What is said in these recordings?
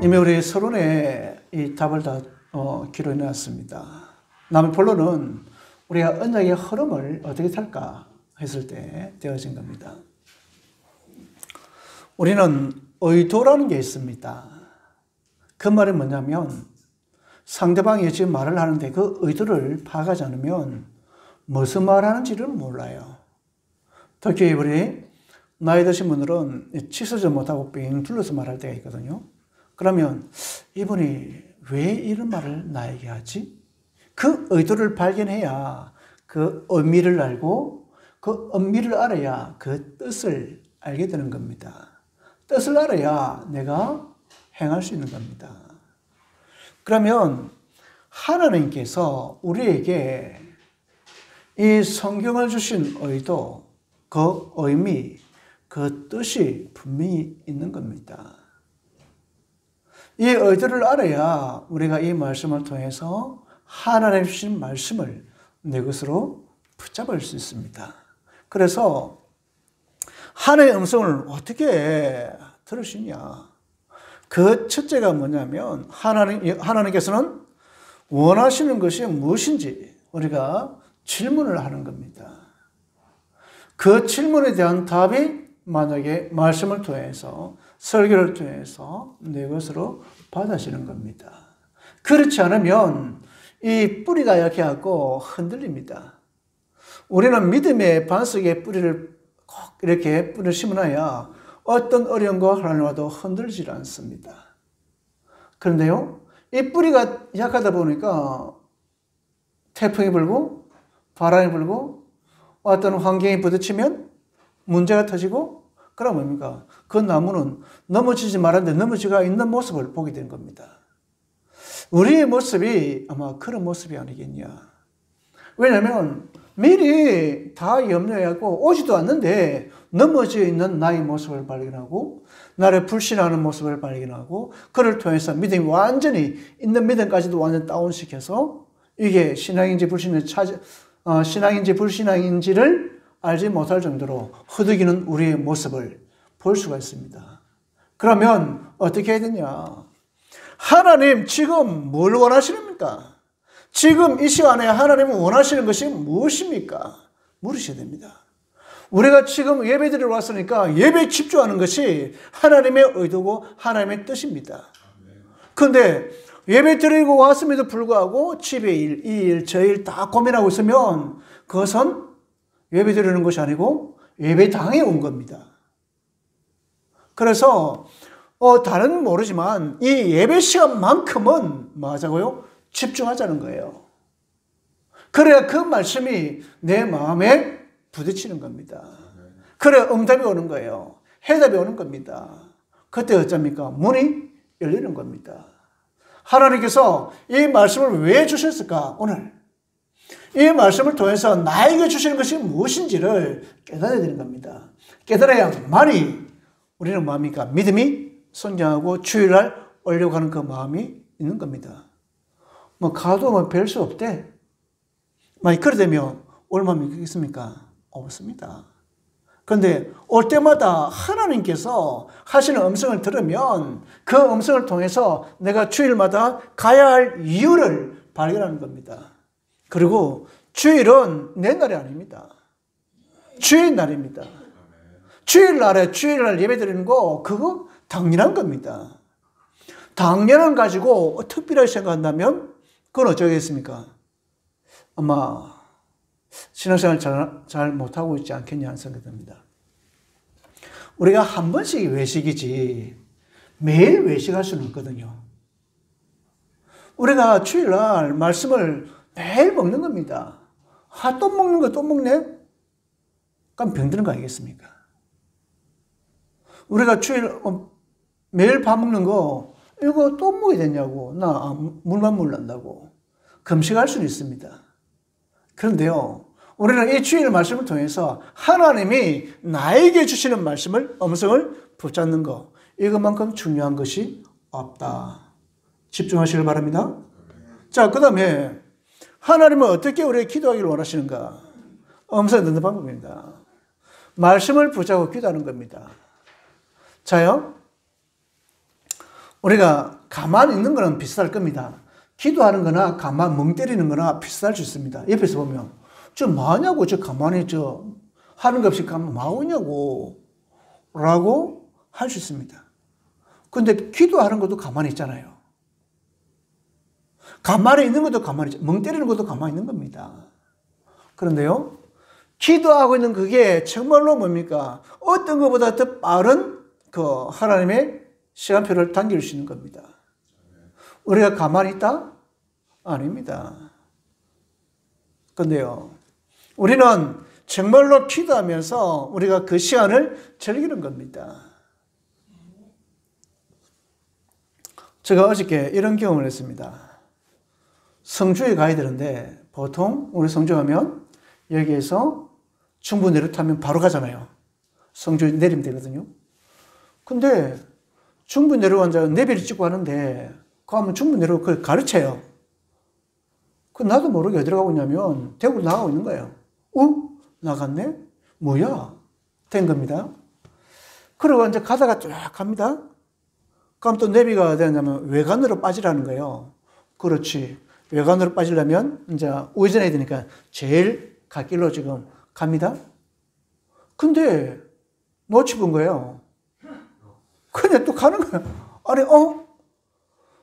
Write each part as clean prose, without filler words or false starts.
이미 우리 서론에 이 답을 다 기록해 놨습니다. 남의 본론은 우리가 언약의 흐름을 어떻게 탈까 했을 때 되어진 겁니다. 우리는 의도라는 게 있습니다. 그 말이 뭐냐면 상대방이 지금 말을 하는데 그 의도를 파악하지 않으면 무슨 말하는지를 몰라요. 특히 우리 나이 드신 분들은 치서지 못하고 빙 둘러서 말할 때가 있거든요. 그러면 이분이 왜 이런 말을 나에게 하지? 그 의도를 발견해야 그 의미를 알고 그 의미를 알아야 그 뜻을 알게 되는 겁니다. 뜻을 알아야 내가 행할 수 있는 겁니다. 그러면 하나님께서 우리에게 이 성경을 주신 의도, 그 의미, 그 뜻이 분명히 있는 겁니다. 이 의도를 알아야 우리가 이 말씀을 통해서 하나님 주신 말씀을 내 것으로 붙잡을 수 있습니다. 그래서 하나님의 음성을 어떻게 들을 수 있냐? 그 첫째가 뭐냐면 하나님께서는 원하시는 것이 무엇인지 우리가 질문을 하는 겁니다. 그 질문에 대한 답이 만약에 말씀을 통해서 설교를 통해서 내 것으로 받아지는 겁니다. 그렇지 않으면 이 뿌리가 약해갖고 흔들립니다. 우리는 믿음의 반석에 뿌리를 꼭 이렇게 뿌리를 심어놔야 어떤 어려움과 하나님 와도 흔들지 않습니다. 그런데요, 이 뿌리가 약하다 보니까 태풍이 불고 바람이 불고 어떤 환경이 부딪히면 문제가 터지고 그럼 뭡니까? 그 나무는 넘어지지 말았는데 넘어지가 있는 모습을 보게 된 겁니다. 우리의 모습이 아마 그런 모습이 아니겠냐. 왜냐하면 미리 다 염려하고 오지도 않는데 넘어져 있는 나의 모습을 발견하고 나를 불신하는 모습을 발견하고 그를 통해서 믿음이 완전히 있는 믿음까지도 완전 다운시켜서 이게 신앙인지 불신앙인지를 알지 못할 정도로 허덕이는 우리의 모습을 볼 수가 있습니다. 그러면 어떻게 해야 되냐? 하나님 지금 뭘 원하시십니까? 지금 이 시간에 하나님은 원하시는 것이 무엇입니까? 물으셔야 됩니다. 우리가 지금 예배드리러 왔으니까 예배에 집중하는 것이 하나님의 의도고 하나님의 뜻입니다. 그런데 예배 드리고 왔음에도 불구하고 집의 일, 이 일, 저 일 다 고민하고 있으면 그것은 예배 드리는 것이 아니고 예배당에 온 겁니다. 그래서 다른 모르지만 이 예배 시간만큼은 뭐 하자고요? 집중하자는 거예요. 그래야 그 말씀이 내 마음에 부딪히는 겁니다. 그래야 응답이 오는 거예요. 해답이 오는 겁니다. 그때 어쩝니까? 문이 열리는 겁니다. 하나님께서 이 말씀을 왜 주셨을까? 오늘 이 말씀을 통해서 나에게 주시는 것이 무엇인지를 깨달아야 되는 겁니다. 깨달아야만이 우리는 뭐합니까? 믿음이 성장하고 주일날 오려고 하는 그 마음이 있는 겁니다. 뭐 가도 뭐 별 수 없대. 만약 그래 되면 올 마음이 있겠습니까? 없습니다. 그런데 올 때마다 하나님께서 하시는 음성을 들으면 그 음성을 통해서 내가 주일마다 가야 할 이유를 발견하는 겁니다. 그리고 주일은 내 날이 아닙니다. 주일 날입니다. 주일날 예배 드리는 거 그거 당연한 겁니다. 당연한 가지고 특별하게 생각한다면 그건 어쩌겠습니까? 아마 신앙생활 잘 못하고 있지 않겠냐 하는 생각이 듭니다. 우리가 한 번씩 외식이지 매일 외식할 수는 없거든요. 우리가 주일날 말씀을 매일 먹는 겁니다. 또 먹는 거 또 먹네? 그럼 병드는 거 아니겠습니까? 우리가 매일 밥 먹는 거 이거 또 먹어야 되냐고 나 물만 먹는다고 금식할 수는 있습니다. 그런데요, 우리는 이 주일 말씀을 통해서 하나님이 나에게 주시는 말씀을 음성을 붙잡는 거 이것만큼 중요한 것이 없다. 집중하시길 바랍니다. 자, 그 다음에 하나님은 어떻게 우리에게 기도하기를 원하시는가? 음성 듣는 방법입니다. 말씀을 붙잡고 기도하는 겁니다. 자요, 우리가 가만히 있는 거는 비슷할 겁니다. 기도하는 거나 가만 멍 때리는 거나 비슷할 수 있습니다. 옆에서 보면 저 뭐하냐고, 저 가만히 저 하는 것 없이 가만 뭐하냐고 라고 할 수 있습니다. 근데 기도하는 것도 가만히 있잖아요. 가만히 있는 것도 가만히 있죠. 멍 때리는 것도 가만히 있는 겁니다. 그런데요, 기도하고 있는 그게 정말로 뭡니까? 어떤 것보다 더 빠른 그 하나님의 시간표를 당길 수 있는 겁니다. 우리가 가만히 있다? 아닙니다. 근데요, 우리는 정말로 기도하면서 우리가 그 시간을 즐기는 겁니다. 제가 어저께 이런 경험을 했습니다. 성주에 가야 되는데 보통 우리 성주 가면 여기에서 중부 내려타면 바로 가잖아요. 성주 내리면 되거든요. 근데 중부 내려간 내비를 찍고 하는데 가면 중부 내려가고 그걸 가르쳐요. 그 나도 모르게 어디로 가고 있냐면 대구로 나가고 있는 거예요. 나갔네? 뭐야? 된 겁니다. 그러고 이제 가다가 쫙 갑니다. 그럼 또 내비가 어디 가냐면 외관으로 빠지라는 거예요. 그렇지. 외관으로 빠지려면 이제 우회전해야 되니까 제일 갓길로 지금 갑니다. 근데 놓치본 거예요. 그냥 또 가는 거예요. 아니,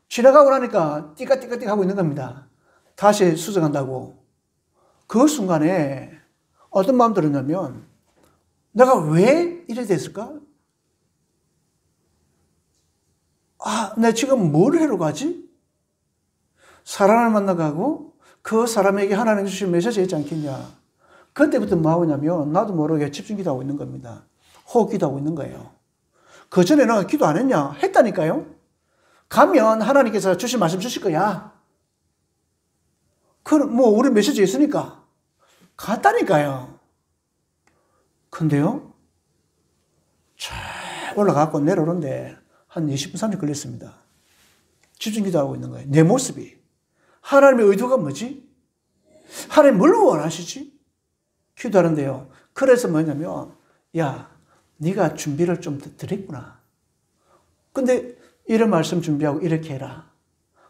지나가고 나니까 띠까띠까띠 하고 있는 겁니다. 다시 수정한다고. 그 순간에 어떤 마음 들었냐면 내가 왜 이래 됐을까? 내가 지금 뭘 하러 가지? 사람을 만나가고 그 사람에게 하나님 주신 메시지 있지 않겠냐. 그때부터 뭐 하냐면 나도 모르게 집중 기도하고 있는 겁니다. 호흡 기도하고 있는 거예요. 그전에는 기도 안 했냐? 했다니까요. 가면 하나님께서 주신 말씀 주실 거야. 그럼 뭐 우리 메시지 있으니까 갔다니까요. 근데요, 쫙 올라가고 내려오는데 한 20분, 30분 걸렸습니다. 집중 기도하고 있는 거예요. 내 모습이. 하나님의 의도가 뭐지? 하나님 뭘 원하시지? 기도하는데요. 그래서 뭐냐면, 야, 네가 준비를 좀 덜 했구나. 근데 이런 말씀 준비하고 이렇게 해라.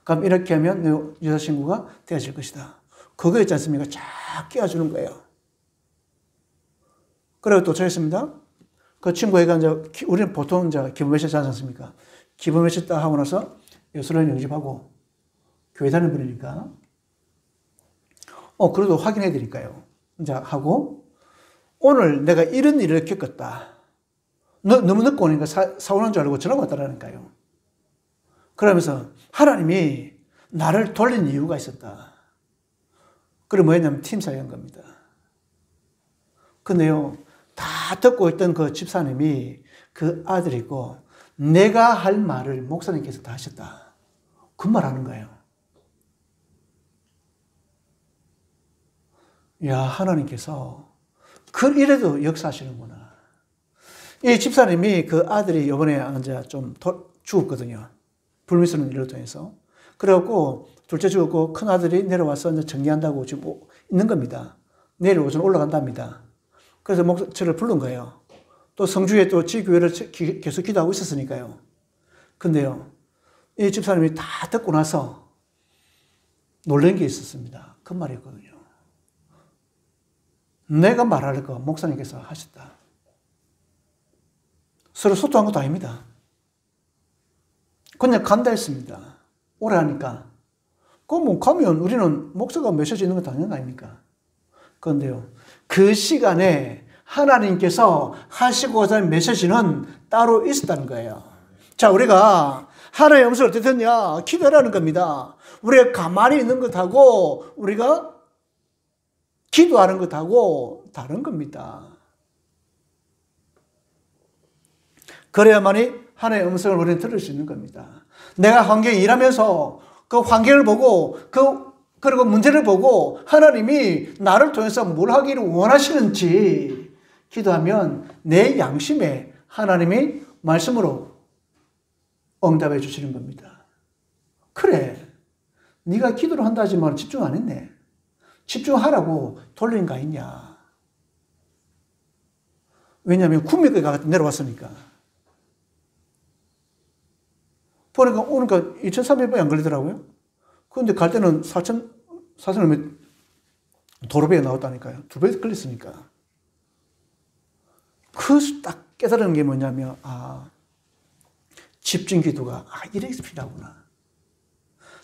그럼 이렇게 하면 내 여자친구가 되어질 것이다. 그거 있지 않습니까? 쫙 끼워주는 거예요. 그리고 또 저했습니다. 그 친구애가 이제, 우리는 보통 이제 기본 메시지 하지 않습니까? 기본 메시지 딱 하고 나서 예수를 영접하고 교회 다니는 분이니까, 그래도 확인해 드릴까요? 이제 하고, 오늘 내가 이런 일을 겪었다. 너무 늦고 오니까 사오는 줄 알고 전화가 왔다라니까요. 그러면서 하나님이 나를 돌린 이유가 있었다. 그게 뭐였냐면 팀 사역한 겁니다. 근데요, 다 듣고 있던 그 집사님이 그 아들이고 내가 할 말을 목사님께서 다 하셨다. 그 말 하는 거예요. 야, 하나님께서 이래도 역사하시는구나. 이 집사님이 그 아들이 이번에 이제 좀 죽었거든요. 불미스러운 일로 통해서. 그래갖고 둘째 죽었고 큰 아들이 내려와서 이제 정리한다고 지금 있는 겁니다. 내일 오전 올라간답니다. 그래서 저를 부른 거예요. 또 성주에 또 지교회를 계속 기도하고 있었으니까요. 근데요, 이 집사님이 다 듣고 나서 놀란 게 있었습니다. 그 말이었거든요. 내가 말할 거 목사님께서 하셨다. 서로 소통한 것도 아닙니다. 그냥 간다 했습니다. 오래 하니까. 그럼 가면 우리는 목사가 메시지 있는 건 당연한 거 아닙니까? 그런데요, 그 시간에 하나님께서 하시고자 하는 메시지는 따로 있었다는 거예요. 자, 우리가 하나님의 음성을 어떻게 듣냐? 기도하라는 겁니다. 우리가 가만히 있는 것하고 우리가 기도하는 것하고 다른 겁니다. 그래야만이 하나님의 음성을 우리는 들을 수 있는 겁니다. 내가 환경에 일하면서 그 환경을 보고 그리고 문제를 보고 하나님이 나를 통해서 뭘 하기를 원하시는지 기도하면 내 양심에 하나님이 말씀으로 응답해 주시는 겁니다. 그래, 네가 기도를 한다 하지만 집중 안 했네. 집중하라고 돌린 거 아니냐. 왜냐하면 구미까지 내려왔으니까. 보니까 오니까 2,300원이 안 걸리더라고요. 그런데 갈 때는 4,000원 도로비에 나왔다니까요. 2배 걸렸으니까. 그 딱 깨달은 게 뭐냐면, 집중 기도가, 이래서 필요하구나.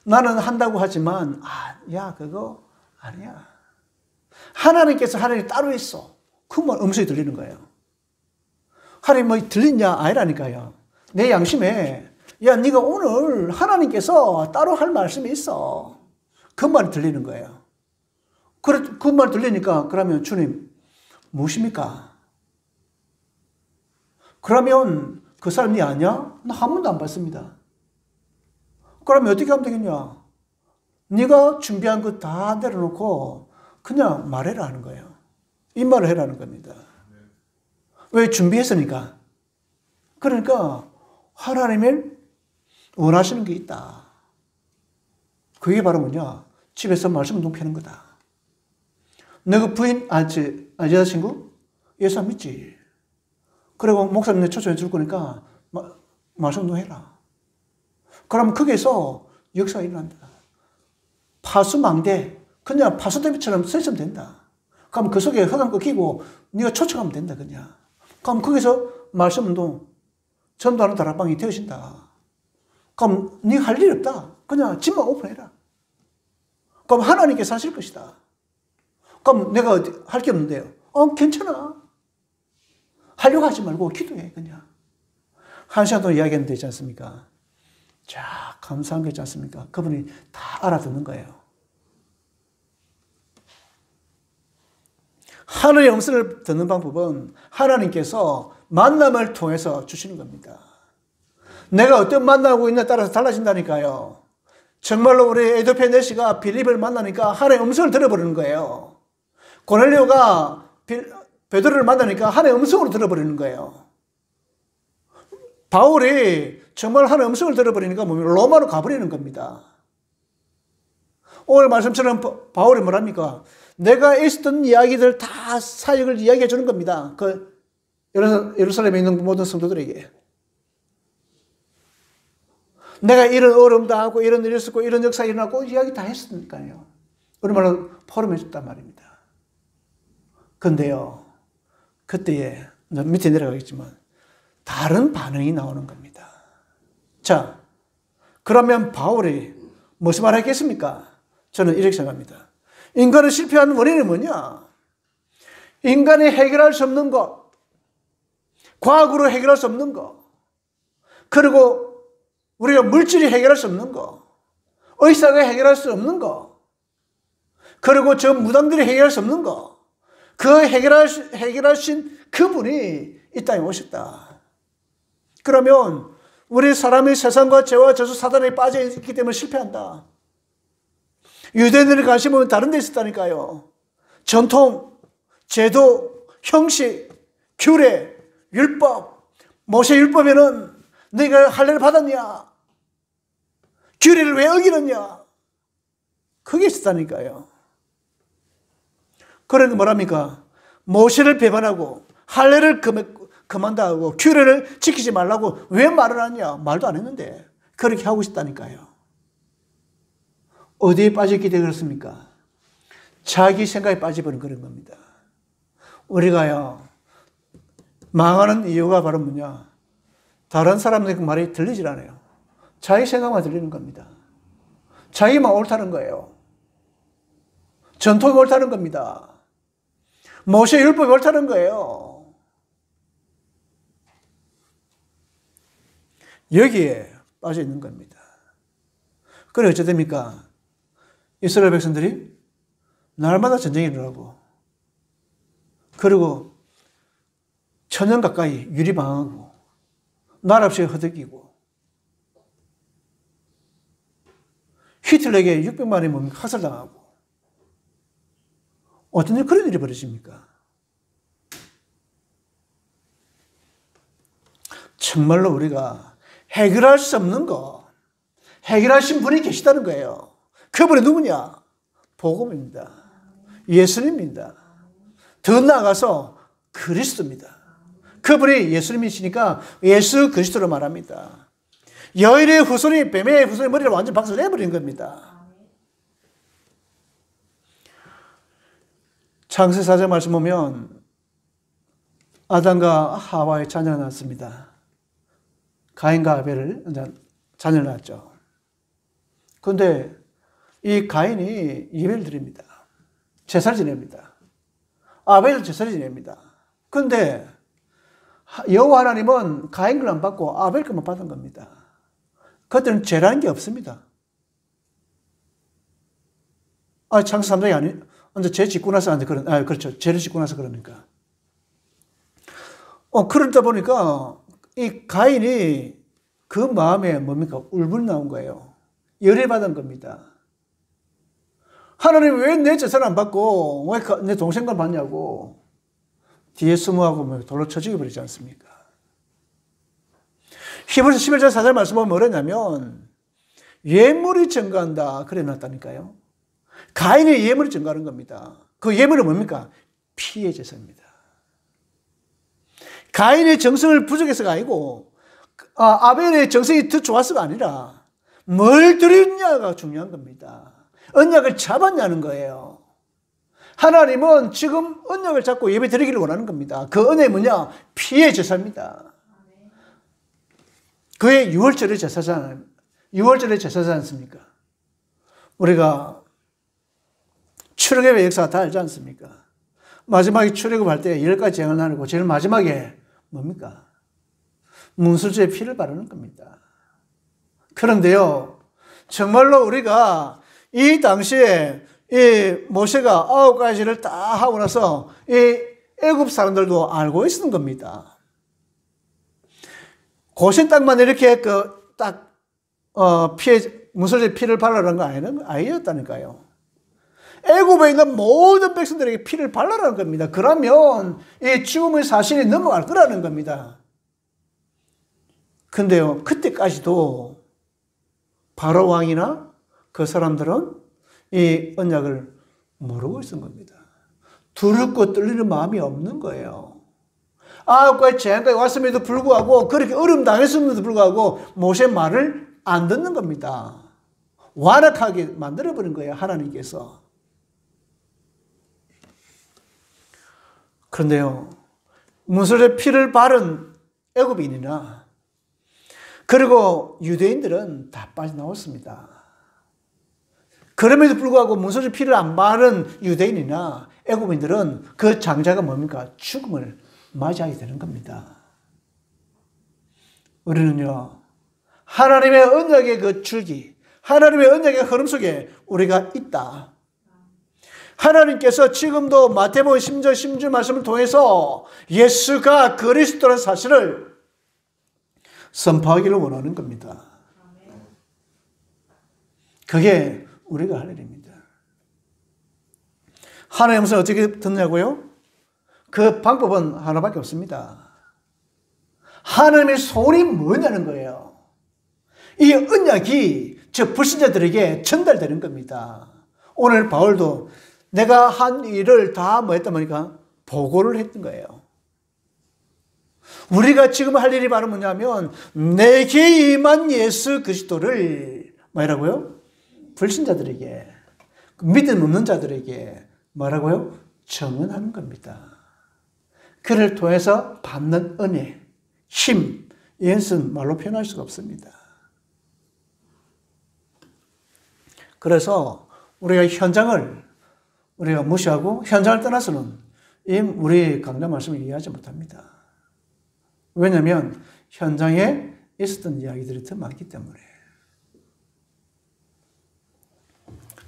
나는 한다고 하지만, 야, 그거 아니야. 하나님께서 하나님 따로 있어. 그 말 음성이 들리는 거예요. 하나님 뭐 들리냐? 아니라니까요. 내 양심에, 야, 네가 오늘 하나님께서 따로 할 말씀이 있어. 그 말이 들리는 거예요. 그 말 들리니까, 그러면 주님, 무엇입니까? 그러면 그 사람이 아니야? 나 한 번도 안 봤습니다. 그러면 어떻게 하면 되겠냐? 네가 준비한 거 다 내려놓고 그냥 말해라 하는 거예요. 입말을 해라는 겁니다. 왜? 준비했으니까. 그러니까 하나님이 원하시는 게 있다. 그게 바로 뭐냐? 집에서 말씀 운동 펴는 거다. 너그 부인, 여자친구? 예수 안 믿지? 그리고 목사님 내 초청해 줄 거니까 말씀 운동 해라. 그럼 거기에서 역사가 일어난다. 파수망대, 그냥 파수대비처럼 서 있으면 된다. 그럼 그 속에 흑암 꺾이고 네가 초청하면 된다, 그냥. 그럼 거기서 말씀 운동, 전도하는 다락방이 되어진다. 그럼 네가 할 일 없다. 그냥 집만 오픈해라. 그럼 하나님께서 하실 것이다. 그럼 내가 할 게 없는데요. 괜찮아. 하려고 하지 말고 기도해, 그냥. 한 시간 동안 이야기하면 되지 않습니까? 자, 감사한 게 있지 않습니까? 그분이 다 알아듣는 거예요. 하늘의 음성을 듣는 방법은 하나님께서 만남을 통해서 주시는 겁니다. 내가 어떤 만나고 있냐에 따라서 달라진다니까요. 정말로 우리 에도페네시가 빌립을 만나니까 하나님의 음성을 들어버리는 거예요. 고넬료가 베드로를 만나니까 하나님의 음성으로 들어버리는 거예요. 바울이 정말 하나님의 음성을 들어버리니까 로마로 가버리는 겁니다. 오늘 말씀처럼 바울이 뭐랍니까? 내가 있었던 이야기들 다 사역을 이야기해 주는 겁니다. 그 예루살렘에 있는 모든 성도들에게. 내가 이런 어려움도 하고 이런 일이 있었고 이런 역사가 일어났고 이야기 다 했으니까요. 우리말로 포럼해 줬단 말입니다. 근데요, 그때에 밑에 내려가겠지만 다른 반응이 나오는 겁니다. 자, 그러면 바울이 무슨 말을 했겠습니까? 저는 이렇게 생각합니다. 인간은 실패하는 원인은 뭐냐? 인간이 해결할 수 없는 것, 과학으로 해결할 수 없는 것, 그리고 우리가 물질이 해결할 수 없는 것, 의사가 해결할 수 없는 것, 그리고 저 무당들이 해결할 수 없는 것, 그 해결하신 그분이 이 땅에 오셨다. 그러면 우리 사람이 세상과 죄와 저주 사단에 빠져 있기 때문에 실패한다. 유대인들이 관심 보면 다른 데 있었다니까요. 전통, 제도, 형식, 규례, 율법, 모세 율법에는 너희가 할례를 받았냐? 규례를 왜 어기느냐? 그게 있었다니까요. 그러니까 뭐랍니까? 모세를 배반하고 할례를 그만다고 규례를 지키지 말라고 왜 말을 하냐? 말도 안 했는데 그렇게 하고 있었다니까요. 어디에 빠졌기 때문에 그렇습니까? 자기 생각에 빠져버린 그런 겁니다. 우리가요, 망하는 이유가 바로 뭐냐? 다른 사람들 그 말이 들리질 않아요. 자기 생각만 들리는 겁니다. 자기만 옳다는 거예요. 전통이 옳다는 겁니다. 모세 율법이 옳다는 거예요. 여기에 빠져 있는 겁니다. 그래 어찌 됩니까? 이스라엘 백성들이 날마다 전쟁이 일어나고, 그리고 천년 가까이 유리방하고 나라 없이 허덕이고, 히틀러에게 600만의 몸이 학살당하고, 어떤 일 그런 일이 벌어집니까? 정말로 우리가 해결할 수 없는 거, 해결하신 분이 계시다는 거예요. 그분이 누구냐? 복음입니다. 예수님입니다. 더 나아가서 그리스도입니다. 그분이 예수님이시니까 예수 그리스도로 말합니다. 여인의 후손이 뱀의 후손의 머리를 완전 박살내버린 겁니다. 창세 4장 말씀 보면 아담과 하와의 자녀가 낳았습니다. 가인과 아벨을 자녀를 낳았죠. 그런데 이 가인이 예배를 드립니다. 제사를 지냅니다. 아벨도 제사를 지냅니다. 그런데 여호와 하나님은 가인 걸 안 받고 아벨 것만 받은 겁니다. 그때는 죄라는 게 없습니다. 창세 3장이 아니, 근데 죄 짓고 나서 그렇죠. 죄를 짓고 나서 그러니까. 그러다 보니까 이 가인이 그 마음에 뭡니까? 울분이 나온 거예요. 열애받은 겁니다. 하나님 왜 내 제사를 안 받고 왜 내 동생 걸 받냐고 뒤에 스무하고 돌로 쳐 죽여버리지 않습니까? 히브리서 11장 4절 말씀 보면 뭐랬냐면 예물이 증가한다 그래 놨다니까요. 가인의 예물이 증가하는 겁니다. 그 예물은 뭡니까? 피의 제사입니다. 가인의 정성을 부족해서가 아니고 아벨의 정성이 더 좋아서가 아니라 뭘 드렸냐가 중요한 겁니다. 언약을 잡았냐는 거예요. 하나님은 지금 언약을 잡고 예배 드리기를 원하는 겁니다. 그 언약이 뭐냐? 피의 제사입니다. 그의 유월절의 제사잖아요. 유월절의 제사지 않습니까? 우리가 출애굽의 역사 다 알지 않습니까? 마지막에 출애굽할 때 10가지 재앙을 나누고 제일 마지막에 뭡니까? 문술주의 피를 바르는 겁니다. 그런데요, 정말로 우리가 이 당시에 이 모세가 9가지를 다 하고 나서 이 애굽 사람들도 알고 있었던 겁니다. 고센 땅만 이렇게 문술주의 피를 바르라는 거 아니었다니까요. 애굽에 있는 모든 백성들에게 피를 발라라는 겁니다. 그러면 이 죽음의 사실이 넘어갈 거라는 겁니다. 근데요, 그때까지도 바로 왕이나 그 사람들은 이 언약을 모르고 있었던 겁니다. 두렵고 떨리는 마음이 없는 거예요. 9가지 재앙까지 왔음에도 불구하고 그렇게 어려움 당했음에도 불구하고 모세의 말을 안 듣는 겁니다. 완악하게 만들어버린 거예요, 하나님께서. 그런데요, 문술의 피를 바른 애굽인이나 그리고 유대인들은 다 빠져나왔습니다. 그럼에도 불구하고 문술의 피를 안 바른 유대인이나 애굽인들은 그 장자가 뭡니까? 죽음을 맞이하게 되는 겁니다. 우리는요, 하나님의 언약의 그 줄기, 하나님의 언약의 흐름 속에 우리가 있다. 하나님께서 지금도 마태복음 10절 16절 말씀을 통해서 예수가 그리스도라는 사실을 선포하기를 원하는 겁니다. 그게 우리가 할 일입니다. 하나님의 음성을 어떻게 듣냐고요? 그 방법은 하나밖에 없습니다. 하나님의 소원이 뭐냐는 거예요. 이 언약이 저 불신자들에게 전달되는 겁니다. 오늘 바울도 내가 한 일을 다 뭐 했단 말입니까? 보고를 했던 거예요. 우리가 지금 할 일이 바로 뭐냐면 내게 임한 예수 그리스도를 뭐라고요? 불신자들에게, 믿음 없는 자들에게 뭐라고요? 증언하는 겁니다. 그를 통해서 받는 은혜, 힘, 이것은 말로 표현할 수가 없습니다. 그래서 우리가 현장을 우리가 무시하고 현장을 떠나서는 우리 강단 말씀을 이해하지 못합니다. 왜냐하면 현장에 있었던 이야기들이 더 많기 때문에.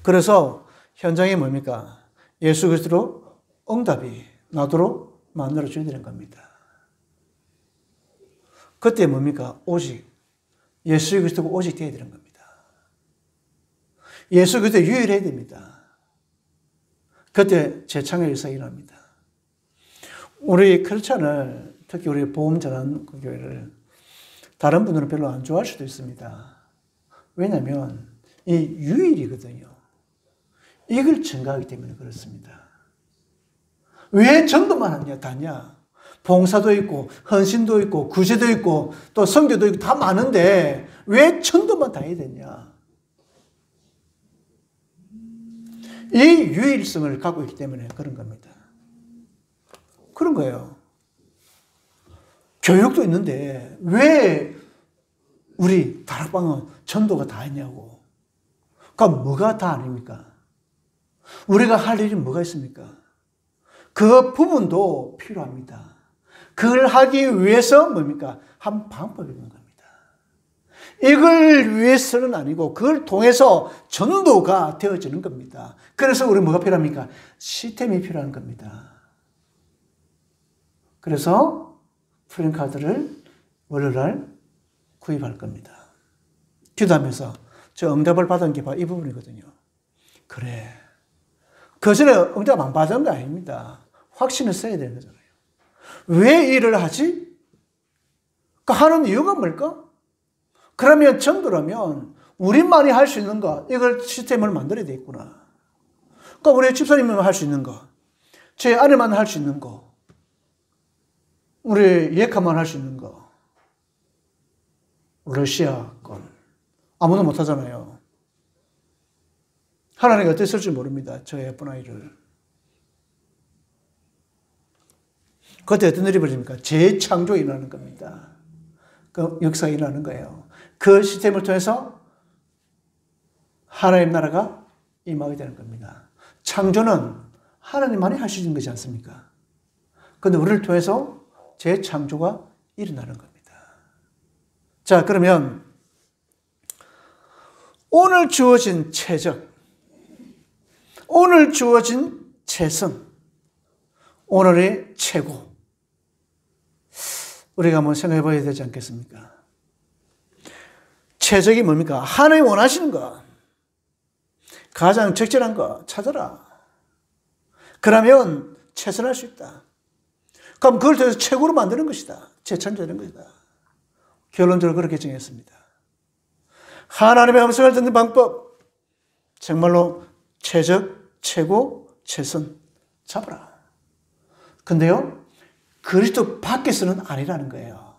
그래서 현장에 뭡니까? 예수 그리스도로 응답이 나도록 만들어줘야 되는 겁니다. 그때 뭡니까? 오직 예수 그리스도가 오직 되어야 되는 겁니다. 예수 그리스도 유일해야 됩니다. 그때 재창의 일사가 일어납니다. 우리 크리스찬을, 특히 우리 보험전환 교회를 다른 분들은 별로 안 좋아할 수도 있습니다. 왜냐하면 이 유일이거든요. 이걸 증가하기 때문에 그렇습니다. 왜 전도만 하냐? 봉사도 있고 헌신도 있고 구제도 있고 또 선교도 있고 다 많은데 왜 전도만 다 해야 되냐? 이 유일성을 갖고 있기 때문에 그런 겁니다. 그런 거예요. 교육도 있는데 왜 우리 다락방은 전도가 다 있냐고. 그럼 뭐가 다 아닙니까? 우리가 할 일이 뭐가 있습니까? 그 부분도 필요합니다. 그걸 하기 위해서 뭡니까? 한 방법이 있는 겁니다. 이걸 위해서는 아니고 그걸 통해서 전도가 되어지는 겁니다. 그래서 우리 뭐가 필요합니까? 시스템이 필요한 겁니다. 그래서 프랜카드를 월요일날 구입할 겁니다. 기도하면서 저 응답을 받은 게 바로 이 부분이거든요. 그래. 그 전에 응답 안 받은 거 아닙니다. 확신을 써야 되는 거잖아요. 왜 일을 하지? 그 하는 이유가 뭘까? 그러면 전도라면 우리만이 할 수 있는 거, 이걸 시스템을 만들어야 되겠구나. 그러니까 우리 집사님만 할 수 있는 거, 제 아내만 할 수 있는 거, 우리 예카만 할 수 있는 거, 러시아 건 아무도 못 하잖아요. 하나님이 어땠을지 모릅니다. 저 예쁜 아이를. 그때 어떤 일이 벌어집니까? 재창조가 일어나는 겁니다. 그 역사가 일어나는 거예요. 그 시스템을 통해서 하나님 나라가 임하게 되는 겁니다. 창조는 하나님만이 할 수 있는 것이지 않습니까? 그런데 우리를 통해서 재창조가 일어나는 겁니다. 자, 그러면 오늘 주어진 최적, 오늘 주어진 최선, 오늘의 최고, 우리가 한번 생각해 봐야 되지 않겠습니까? 최적이 뭡니까? 하나님이 원하시는 거, 가장 적절한 거 찾아라. 그러면 최선할 수 있다. 그럼 그걸 통해서 최고로 만드는 것이다. 재창조되는 것이다. 결론적으로 그렇게 정했습니다. 하나님의 음성을 듣는 방법, 정말로 최적, 최고, 최선 잡아라. 근데요, 그리스도 밖에서는 아니라는 거예요.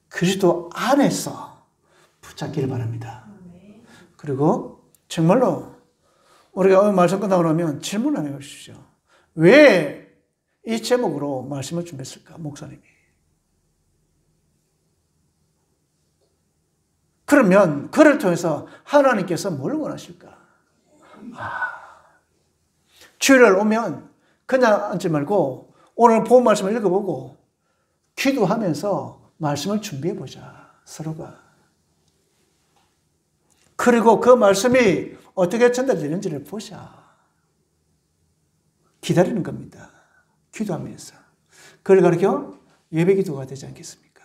그리스도 안에서 붙잡기를 바랍니다. 그리고 정말로 우리가 오늘 말씀 끝나고 나면 질문 안 해주십시오. 왜 이 제목으로 말씀을 준비했을까, 목사님이? 그러면 그를 통해서 하나님께서 뭘 원하실까? 주일날 오면 그냥 앉지 말고 오늘 본 말씀을 읽어보고 기도하면서 말씀을 준비해보자, 서로가. 그리고 그 말씀이 어떻게 전달되는지를 보자. 기다리는 겁니다. 기도하면서. 그걸 가르쳐 예배기도가 되지 않겠습니까?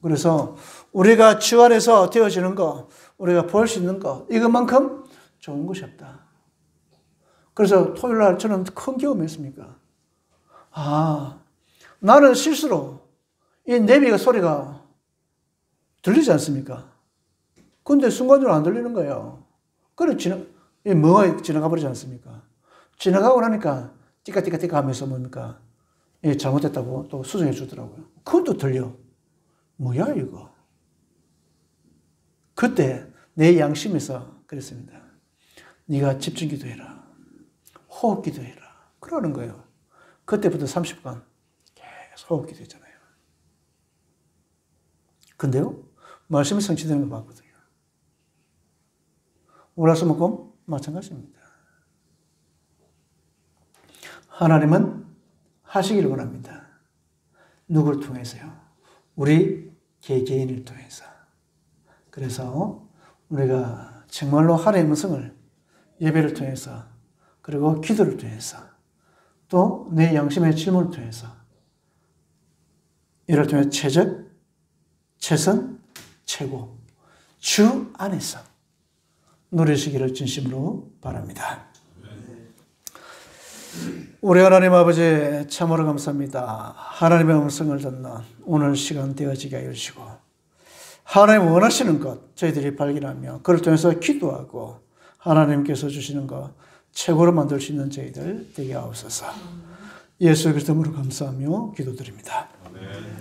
그래서 우리가 주 안에서 되어지는 거, 우리가 볼 수 있는 거, 이것만큼 좋은 것이 없다. 그래서 토요일날 저는 큰 경험했습니까? 나는 실수로 이 내비가 소리가 들리지 않습니까? 근데 순간적으로 안 들리는 거예요. 그래, 뭐가 지나가 버리지 않습니까? 지나가고 나니까 띠까띠까띠까 하면서 뭡니까? 잘못됐다고 또 수정해 주더라고요. 그건 또 들려. 뭐야, 이거? 그때 내 양심에서 그랬습니다. 네가 집중 기도해라. 호흡 기도해라. 그러는 거예요. 그때부터 30분 계속 호흡 기도했잖아요. 근데요, 말씀이 성취되는 거 봤거든요. 월화수목금 마찬가지입니다. 하나님은 하시기를 원합니다. 누구를 통해서요? 우리 개개인을 통해서. 그래서 우리가 정말로 하나님의 음성을 예배를 통해서, 그리고 기도를 통해서, 또 내 양심의 질문을 통해서, 이를 통해 최적, 최선, 최고, 주 안에서 누리시기를 진심으로 바랍니다. 우리 하나님 아버지, 참으로 감사합니다. 하나님의 음성을 듣는 오늘 시간 되어지게 하여 주시고, 하나님 원하시는 것 저희들이 발견하며 그를 통해서 기도하고 하나님께서 주시는 것 최고로 만들 수 있는 저희들 되게 하옵소서. 예수 그리스도로 감사하며 기도드립니다. 아멘.